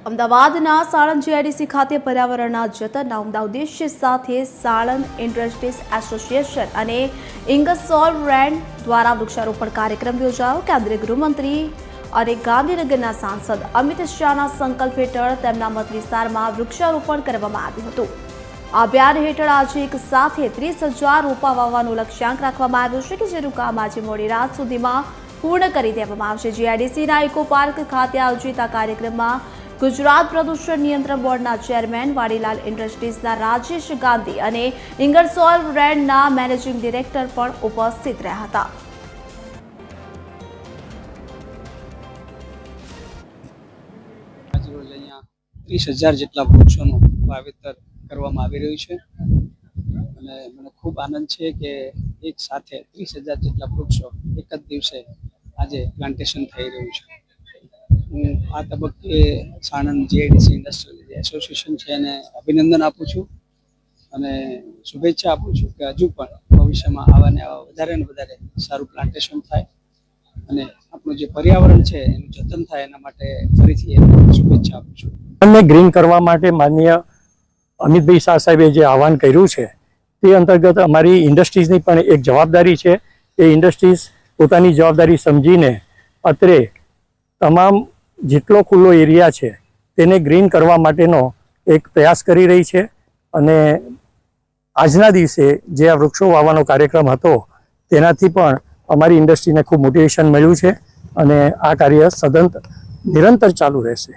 અમદાવાદના સાણંદ જીઆઈડીસી ખાતે પર્યાવરણના જતનના ઉમદા ઉદ્દેશ્ય સાથે સાણંદ ઇન્ડસ્ટ્રીઝ એસોસિએશન અને ઇંગસોલ રેન્ડ દ્વારા વૃક્ષારોપણ કાર્યક્રમ યોજાયો। કેન્દ્રીય ગૃહમંત્રી અને ગાંધીનગરના સાંસદ અમિત શાહના સંકલ્પ હેઠળ તેમના મત વિસ્તારમાં વૃક્ષારોપણ કરવામાં આવ્યું હતું। આ અભિયાન હેઠળ આજે એક સાથે 30,000 રોપા વાવવાનું લક્ષ્યાંક રાખવામાં આવ્યું છે કે જેનું કામ આજે મોડી રાત સુધીમાં પૂર્ણ કરી દેવામાં આવશે। જીઆઈડીસીના ઇકો પાર્ક ખાતે આયોજિત આ કાર્યક્રમમાં ગુજરાત પ્રદૂષણ નિયંત્રણ બોર્ડના ચેરમેન વાડીલાલ ઇન્ડસ્ટ્રીઝના રાજેશ ગાંધી અને ઇંગરસોલ રેન્ડના મેનેજિંગ ડિરેક્ટર પણ ઉપસ્થિત રહ્યા હતા। આજરોજ અહીંયા 30,000 જેટલા વૃક્ષોનું વાવેતર કરવામાં આવી રહ્યું છે અને મને ખૂબ આનંદ છે કે એક સાથે 30,000 જેટલા વૃક્ષો એક જ દિવસે આજે પ્લાન્ટેશન થઈ રહ્યું છે। હું આ તબક્કે સાણંદ જીઆઈડીસી ઇન્ડસ્ટ્રીયલ એસોસિએશન છે એને અભિનંદન આપું છું અને શુભેચ્છા આપું છું કે હજુ પણ ભવિષ્યમાં આવા ને આવા વધારે ને વધારે સારું પ્લાન્ટેશન થાય અને આપણું જે પર્યાવરણ છે એનું જતન થાય એના માટે ફરીથી શુભેચ્છા આપું છું। અને ગ્રીન કરવા માટે માનનીય અમિતભાઈ શાહ સાહેબે જે આહવાન કર્યું છે તે અંતર્ગત અમારી ઇન્ડસ્ટ્રીઝની પણ એક જવાબદારી છે। એ ઇન્ડસ્ટ્રીઝ પોતાની જવાબદારી સમજીને અત્રે તમામ જેટલો ખુલ્લો એરિયા છે તેને ગ્રીન કરવા માટેનો એક પ્રયાસ કરી રહી છે અને આજના દિવસે જે આ વૃક્ષો વાવવાનો કાર્યક્રમ હતો તેનાથી પણ અમારી ઇન્ડસ્ટ્રીને ખૂબ મોટિવેશન મળ્યું છે અને આ કાર્ય સદંતર નિરંતર ચાલુ રહેશે।